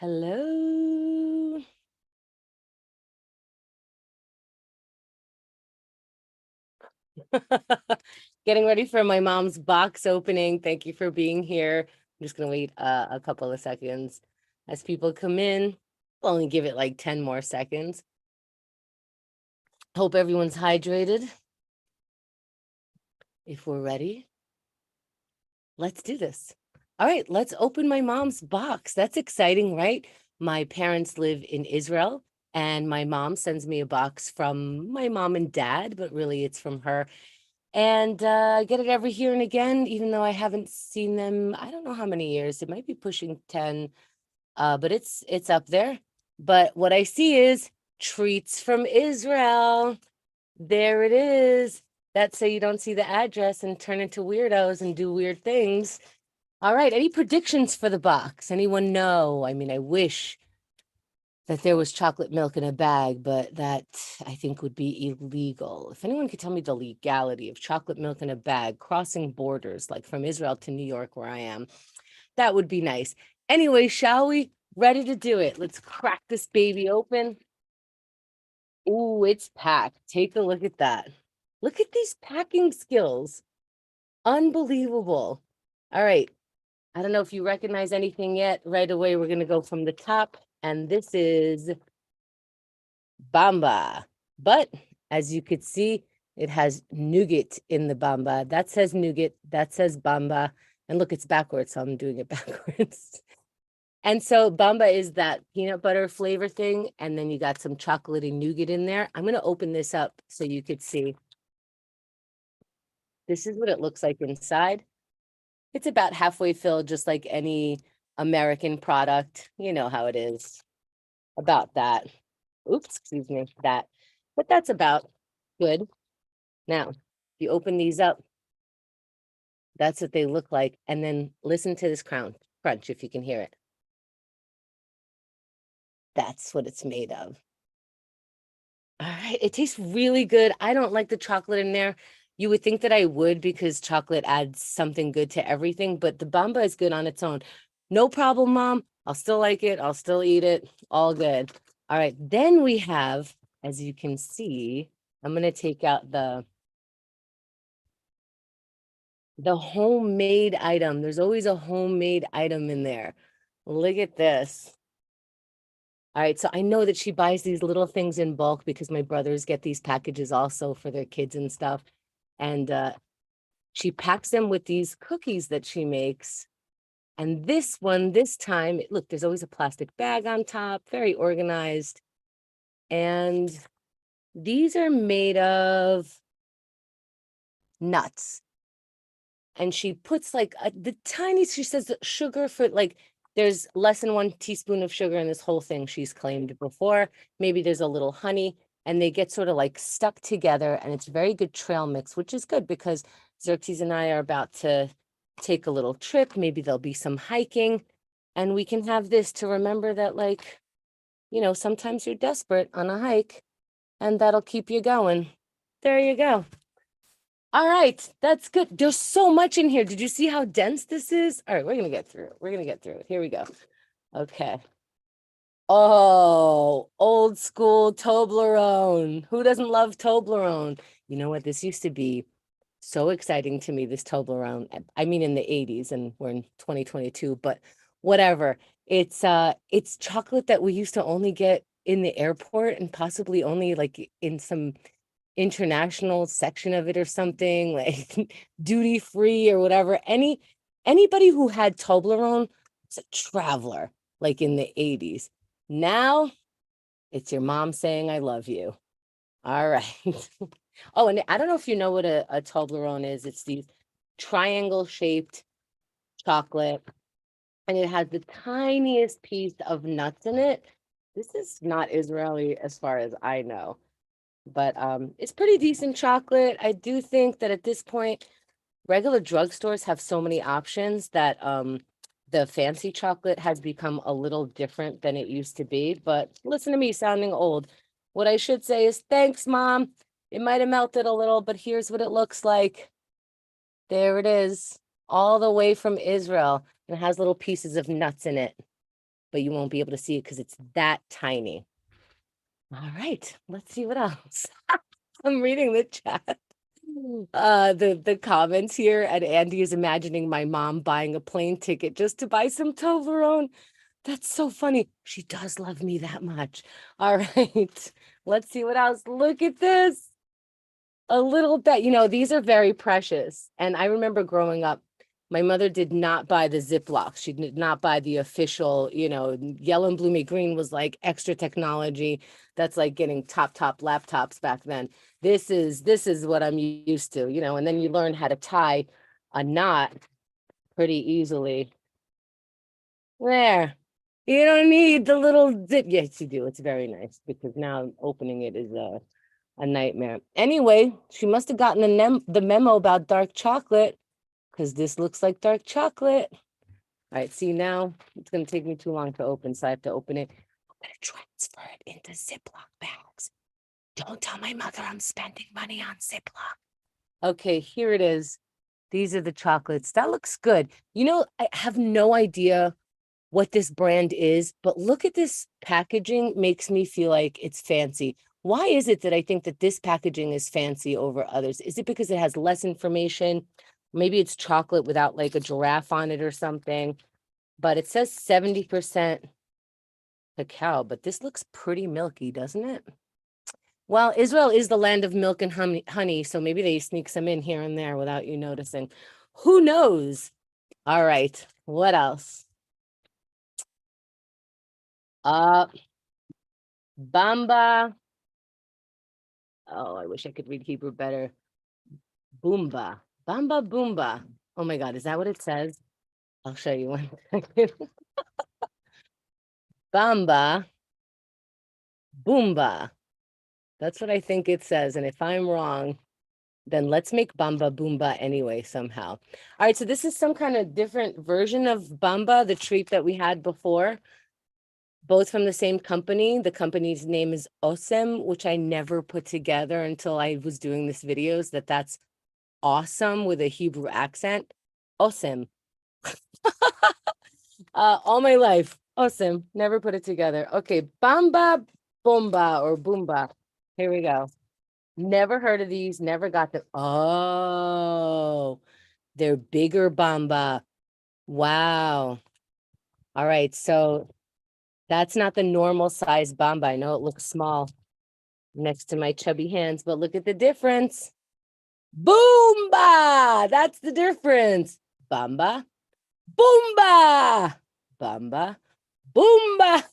Hello. Getting ready for my mom's box opening. Thank you for being here. I'm just going to wait a couple of seconds as people come in. I'll only give it like 10 more seconds. Hope everyone's hydrated. If we're ready, let's do this. All right, let's open my mom's box. That's exciting, right? My parents live in Israel, and my mom sends me a box from my mom and dad, but really it's from her. And I get it every here and again, even though I haven't seen them, I don't know how many years. It might be pushing 10, but it's up there. But what I see is treats from Israel. There it is. That's so you don't see the address and turn into weirdos and do weird things. All right, any predictions for the box? Anyone know? I mean, I wish that there was chocolate milk in a bag, but that I think would be illegal. If anyone could tell me the legality of chocolate milk in a bag crossing borders, like from Israel to New York, where I am, that would be nice. Anyway, shall we? Ready to do it. Let's crack this baby open. Ooh, it's packed. Take a look at that. Look at these packing skills. Unbelievable. All right. I don't know if you recognize anything yet. Right away, we're going to go from the top. And this is Bamba. But as you could see, it has nougat in the Bamba. That says nougat. That says Bamba. And look, it's backwards, so I'm doing it backwards. And so Bamba is that peanut butter flavor thing. And then you got some chocolatey nougat in there. I'm going to open this up so you could see. This is what it looks like inside. It's about halfway filled, just like any American product. You know how it is. About that. Oops, excuse me, that. But that's about good. Now, if you open these up, that's what they look like. And then listen to this crunch, if you can hear it. That's what it's made of. All right, it tastes really good. I don't like the chocolate in there. You would think that I would because chocolate adds something good to everything, but the Bamba is good on its own. No problem, Mom. I'll still like it. I'll still eat it. All good. All right, then we have, as you can see, I'm going to take out the homemade item. There's always a homemade item in there. Look at this. All right, so I know that she buys these little things in bulk because my brothers get these packages also for their kids and stuff. And she packs them with these cookies that she makes. And this one, this time, look, there's always a plastic bag on top, very organized. And these are made of nuts. And she puts like the tiniest, she says sugar for like, there's less than 1 teaspoon of sugar in this whole thing she's claimed before. Maybe there's a little honey and they get sort of like stuck together and it's very good trail mix, which is good because Xerxes and I are about to take a little trip. Maybe there'll be some hiking and we can have this to remember that like, you know, sometimes you're desperate on a hike and that'll keep you going. There you go. All right, that's good. There's so much in here. Did you see how dense this is? All right, we're gonna get through it. We're gonna get through it. Here we go. Okay. Oh, old school Toblerone. Who doesn't love Toblerone? You know what? This used to be so exciting to me, this Toblerone. I mean, in the 80s, and we're in 2022, but whatever. It's chocolate that we used to only get in the airport and possibly only like in some international section of it or something, like duty free or whatever. Anybody who had Toblerone was a traveler, like in the 80s. Now it's your mom saying I love you. All right. Oh, and I don't know if you know what a Toblerone is. It's these triangle shaped chocolate, and it has the tiniest piece of nuts in it. This is not Israeli as far as I know, but it's pretty decent chocolate. I do think that at this point, regular drugstores have so many options that the fancy chocolate has become a little different than it used to be. But listen to me sounding old. What I should say is thanks, Mom. It might have melted a little, but here's what it looks like. There it is, all the way from Israel. And it has little pieces of nuts in it. but you won't be able to see it because it's that tiny. All right, let's see what else. I'm reading the chat. The comments here, and Andy is imagining my mom buying a plane ticket just to buy some Toblerone. That's so funny. She does love me that much. All right, let's see what else. Look at this. A little bit, these are very precious. And I remember growing up, my mother did not buy the Ziplocs. She did not buy the official, yellow and blue green was like extra technology. That's like getting top laptops back then. This is what I'm used to, and then you learn how to tie a knot pretty easily. There. You don't need the little zip. Yes, you do. It's very nice because now opening it is a nightmare. Anyway, she must have gotten the memo about dark chocolate because this looks like dark chocolate. All right, see now it's going to take me too long to open, so I have to open it. I'm going to transfer it into Ziploc bags. Don't tell my mother I'm spending money on Ziploc. Okay, here it is. These are the chocolates. That looks good. I have no idea what this brand is, but look at this packaging. Makes me feel like it's fancy. Why is it that I think that this packaging is fancy over others? Is it because it has less information? Maybe it's chocolate without like a giraffe on it or something, but it says 70% cacao, but this looks pretty milky, doesn't it? Well, Israel is the land of milk and honey, so maybe they sneak some in here and there without you noticing. Who knows? All right, what else? Bamba. Oh, I wish I could read Hebrew better. Boomba. Bamba Boomba. Oh my God, is that what it says? I'll show you one second. Bamba Boomba. That's what I think it says. And if I'm wrong, then let's make Bamba Boomba anyway, somehow. All right, so this is some kind of different version of Bamba, the treat that we had before, both from the same company. The company's name is Osem, which I never put together until I was doing this videos, that's awesome with a Hebrew accent. Osem. All my life. Awesome. Never put it together. Okay. Bamba Bomba or Boomba. Here we go. Never heard of these. Never got them. Oh, they're bigger Bamba. Wow. All right. So that's not the normal size Bamba. I know it looks small next to my chubby hands, but look at the difference. Boomba. That's the difference. Bamba. Boomba. Bamba. Boomba.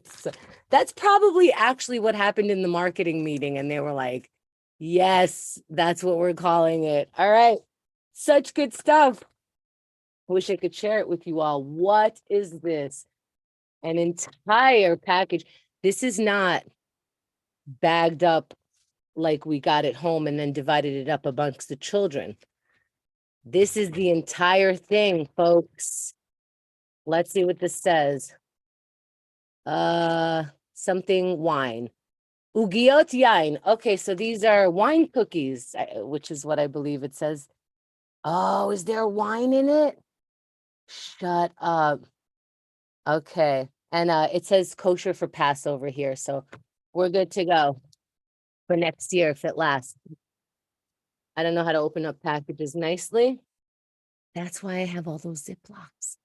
So that's probably actually what happened in the marketing meeting. And they were like, yes, that's what we're calling it. All right. Such good stuff. Wish I could share it with you all. What is this? An entire package. This is not bagged up like we got it home and then divided it up amongst the children. This is the entire thing, folks. Let's see what this says. Something wine. Ugiot yain. Okay, so these are wine cookies, which is what I believe it says. Oh, is there wine in it? Shut up. Okay. And it says kosher for Passover here, so we're good to go for next year if it lasts. I don't know how to open up packages nicely. That's why I have all those Ziplocs.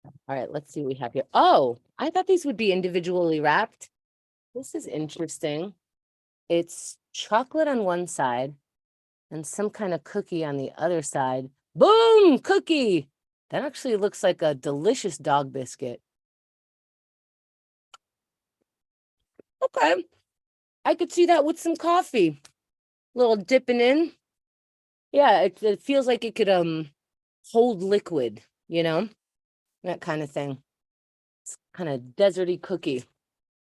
All right, let's see what we have here. Oh, I thought these would be individually wrapped. This is interesting. It's chocolate on one side and some kind of cookie on the other side. Boom, cookie. That actually looks like a delicious dog biscuit. Okay. I could see that with some coffee. Little dipping in. Yeah, it feels like it could hold liquid, that kind of thing. It's kind of deserty cookie.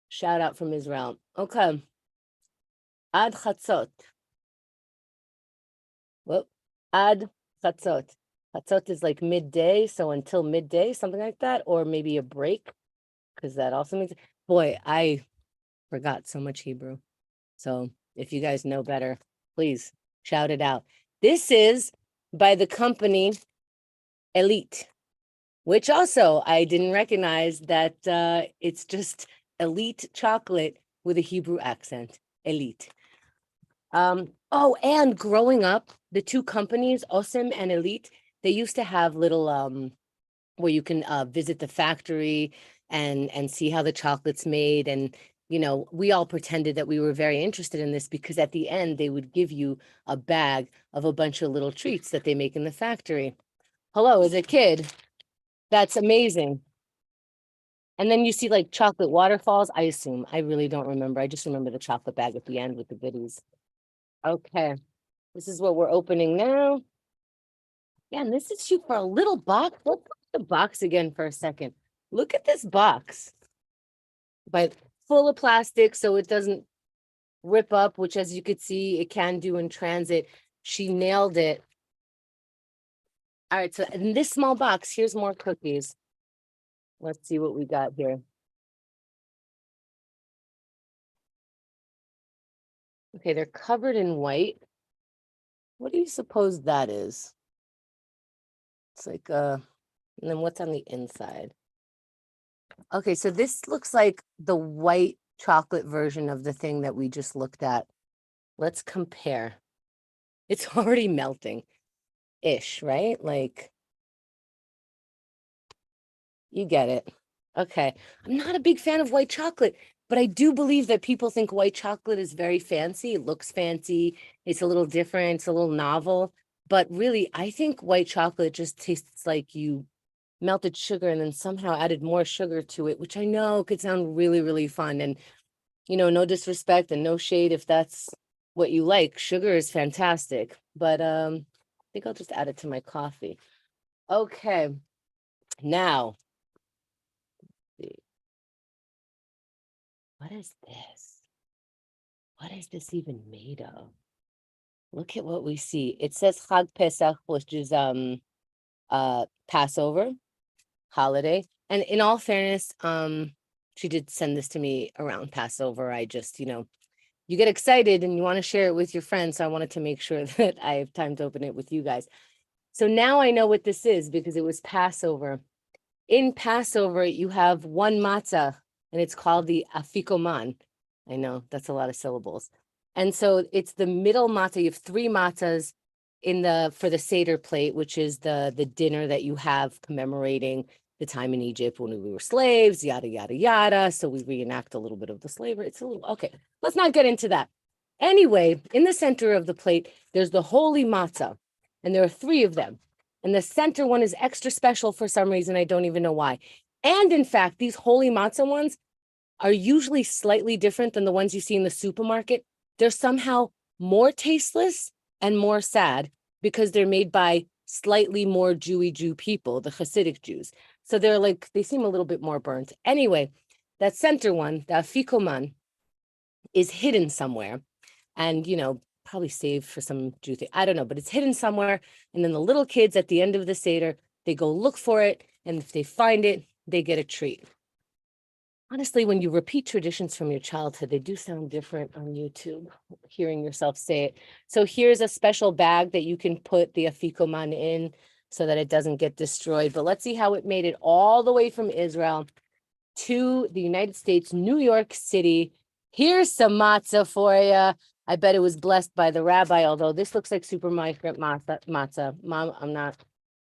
Shout out from Israel. Okay. Ad chatzot. Whoop. Ad chatzot. Chatzot is like midday, so until midday, something like that, or maybe a break, because that also means, boy, I forgot so much Hebrew. So if you guys know better, please shout it out. This is by the company Elite. which also I didn't recognize that it's just elite chocolate with a Hebrew accent, elite. Oh, and growing up, the two companies, Osem and Elite, they used to have little where you can visit the factory and see how the chocolate's made. And we all pretended that we were very interested in this because at the end they would give you a bag of a bunch of little treats that they make in the factory. Hello, as a kid, that's amazing. And then you see like chocolate waterfalls, I assume. I really don't remember. I just remember the chocolate bag at the end with the goodies. Okay, this is what we're opening now. Yeah, and this is cute for a little box. Let's look at the box again for a second. Look at this box, but full of plastic so it doesn't rip up, which as you could see, it can do in transit. She nailed it. All right, so in this small box, here's more cookies. Let's see what we got here. Okay, they're covered in white. What do you suppose that is? It's like, and then what's on the inside? Okay, so this looks like the white chocolate version of the thing that we just looked at. Let's compare. It's already melting ish, right? Like, you get it. Okay. I'm not a big fan of white chocolate, but I do believe that people think white chocolate is very fancy. It looks fancy. It's a little different. It's a little novel. But really, I think white chocolate just tastes like you melted sugar and then somehow added more sugar to it, which I know could sound really, really fun. And, no disrespect and no shade if that's what you like. Sugar is fantastic. But I think I'll just add it to my coffee. Okay. Now, what is this? What is this even made of? Look at what we see. It says Chag Pesach, which is Passover holiday. And in all fairness, she did send this to me around Passover. I just, you get excited and you want to share it with your friends. So I wanted to make sure that I have time to open it with you guys. So now I know what this is because it was Passover. In Passover, you have one matzah, and it's called the afikoman. I know that's a lot of syllables. And so it's the middle matzah. You have three matzahs for the Seder plate, which is the dinner that you have commemorating the time in Egypt when we were slaves, yada, yada, yada. So we reenact a little bit of the slavery. It's a little, okay, let's not get into that. Anyway, in the center of the plate, there's the holy matzah, and there are three of them. And the center one is extra special for some reason. I don't even know why. And in fact, these holy matzah ones are usually slightly different than the ones you see in the supermarket. They're somehow more tasteless and more sad because they're made by slightly more Jewy Jew people, the Hasidic Jews. So they seem a little bit more burnt. Anyway, that center one, the afikoman, is hidden somewhere. And, probably saved for some Jew thing. I don't know, but it's hidden somewhere. And then the little kids at the end of the Seder, they go look for it. And if they find it, they get a treat. Honestly, when you repeat traditions from your childhood, they do sound different on YouTube, hearing yourself say it. So here's a special bag that you can put the afikoman in so that it doesn't get destroyed. But let's see how it made it all the way from Israel to the United States, New York City. Here's some matzah for you. I bet it was blessed by the rabbi, although this looks like supermarket matzah. Mom, I'm not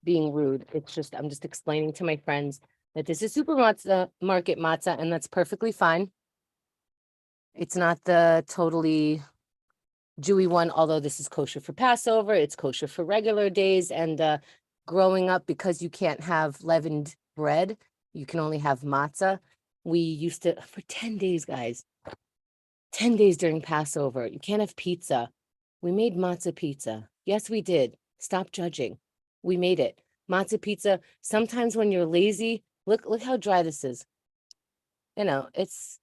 being rude. I'm just explaining to my friends that this is supermarket matzah, and that's perfectly fine. It's not the totally Jewy one, although this is kosher for Passover. It's kosher for regular days. And growing up, because you can't have leavened bread, you can only have matzah. We used to, for 10 days, guys, 10 days during Passover, you can't have pizza. We made matzah pizza. Yes, we did. Stop judging. We made it. Matzah pizza. Sometimes when you're lazy, look how dry this is. It's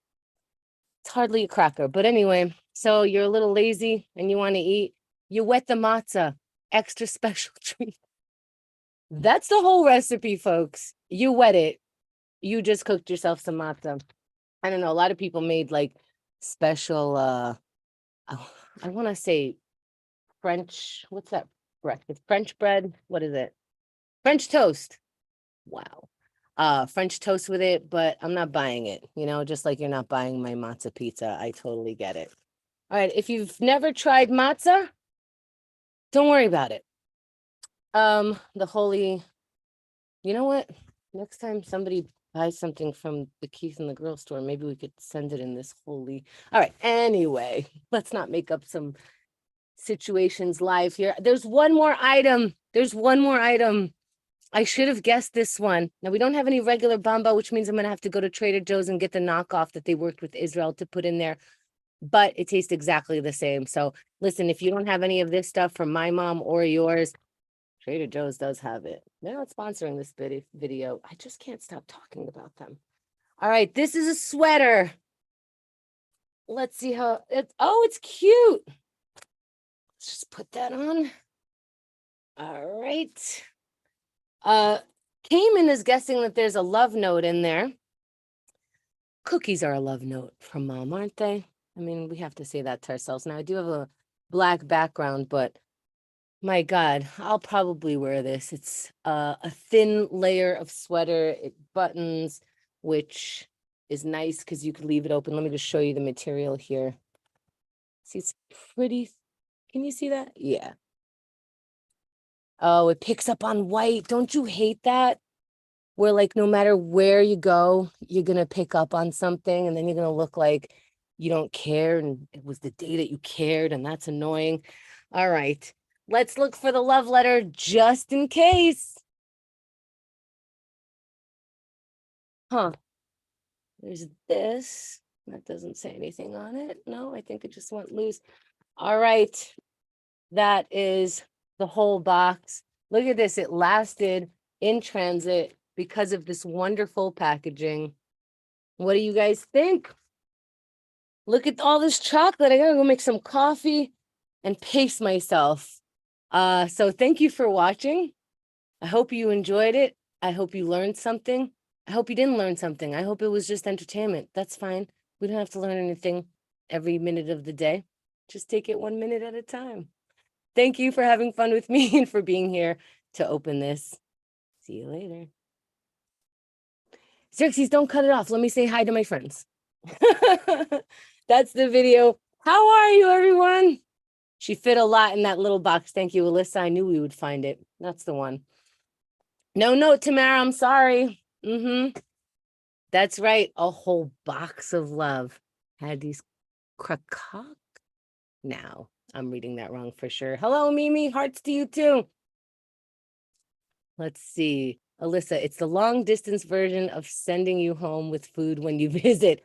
hardly a cracker. But anyway, so you're a little lazy and you want to eat, you wet the matzah. Extra special treat. That's the whole recipe, folks. You wet it. You just cooked yourself some matzah. I don't know. A lot of people made like special, I want to say French, what's that breakfast? French bread? What is it? French toast. Wow. French toast with it, but I'm not buying it, you know, just like you're not buying my matzo pizza. I totally get it. All right, if you've never tried matzo, don't worry about it. The holy, you know what? Next time somebody buys something from the Keith and the Girl store, maybe we could send it in this holy. All right, anyway, let's not make up some situations live here. There's one more item. There's one more item. I should have guessed this one. Now, we don't have any regular bamba, which means I'm going to have to go to Trader Joe's and get the knockoff that they worked with Israel to put in there, but it tastes exactly the same. So listen, if you don't have any of this stuff from my mom or yours, Trader Joe's does have it. They're not sponsoring this video. I just can't stop talking about them. All right, this is a sweater. Let's see how it's, oh, it's cute. Let's just put that on. All right. Cayman is guessing that there's a love note in there. Cookies are a love note from mom, aren't they? I mean, we have to say that to ourselves. Now, I do have a black background, but my God, I'll probably wear this. It's a thin layer of sweater. It buttons, which is nice because you can leave it open. Let me just show you the material here. See, it's pretty. Can you see that? Yeah. Oh, it picks up on white. Don't you hate that? Where like no matter where you go, you're gonna pick up on something and then you're gonna look like you don't care and it was the day that you cared, and that's annoying. All right, let's look for the love letter just in case. Huh, there's this. That doesn't say anything on it. No, I think it just went loose. All right, that is the whole box. Look at this, it lasted in transit because of this wonderful packaging. What do you guys think? Look at all this chocolate. I gotta go make some coffee and pace myself. So thank you for watching. I hope you enjoyed it. I hope you learned something. I hope you didn't learn something. I hope it was just entertainment. That's fine. We don't have to learn anything every minute of the day. Just take it 1 minute at a time. Thank you for having fun with me and for being here to open this. See you later. Xerxes, don't cut it off. Let me say hi to my friends. That's the video. How are you, everyone? She fit a lot in that little box. Thank you, Alyssa. I knew we would find it. That's the one. No note, Tamara. I'm sorry. That's right. A whole box of love. Had these krakow. Now, I'm reading that wrong for sure. Hello, Mimi. Hearts to you, too. Let's see. Alyssa, it's the long distance version of sending you home with food when you visit.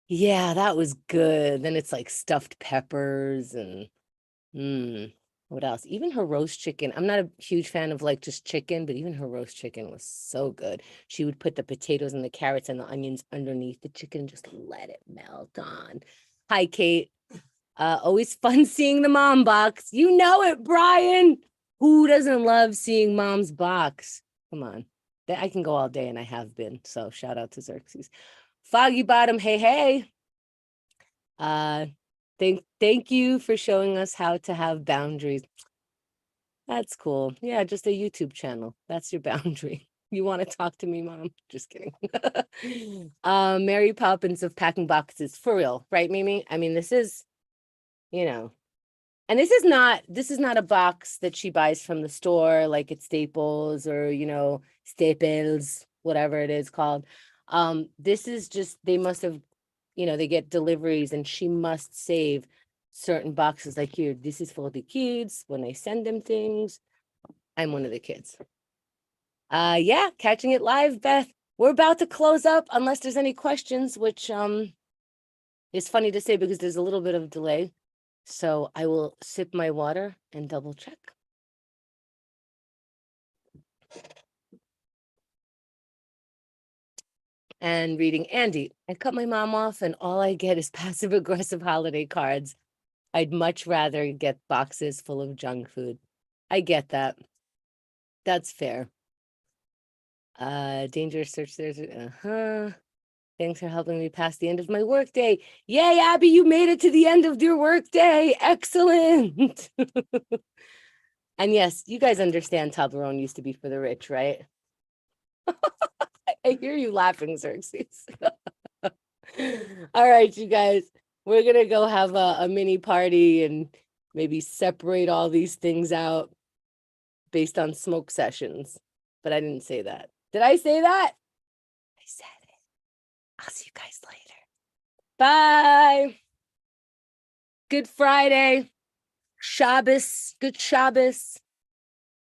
Yeah, that was good. Then it's like stuffed peppers and what else? Even her roast chicken. I'm not a huge fan of like just chicken, but even her roast chicken was so good. She would put the potatoes and the carrots and the onions underneath the chicken, just let it melt on. Hi, Kate. Always fun seeing the mom box. You know it, Brian. Who doesn't love seeing mom's box? Come on. I can go all day and I have been. So shout out to Xerxes. Foggy Bottom, hey, hey. Thank you for showing us how to have boundaries. That's cool. Yeah, just a YouTube channel. That's your boundary. You want to talk to me, Mom? Just kidding. Mary Poppins of packing boxes. For real, right, Mimi? I mean, this is, you know, and this is not a box that she buys from the store, like at Staples or, you know, Staples, whatever it is called. This is just, they must have, you know, they get deliveries and she must save certain boxes. Like here, this is for the kids. When I send them things, I'm one of the kids. Yeah, catching it live, Beth. We're about to close up unless there's any questions, which is funny to say because there's a little bit of delay. So I will sip my water and double check. And reading Andy, I cut my mom off and all I get is passive aggressive holiday cards. I'd much rather get boxes full of junk food. I get that. That's fair. Dangerous search there's Thanks for helping me pass the end of my workday. Yay, Abby, you made it to the end of your workday. Excellent. And yes, you guys understand Toblerone used to be for the rich, right? I hear you laughing, Xerxes. All right, you guys, we're gonna go have a mini party and maybe separate all these things out based on smoke sessions. But I didn't say that. Did I say that? I said it. I'll see you guys later. Bye. Good Friday. Shabbos. Good Shabbos.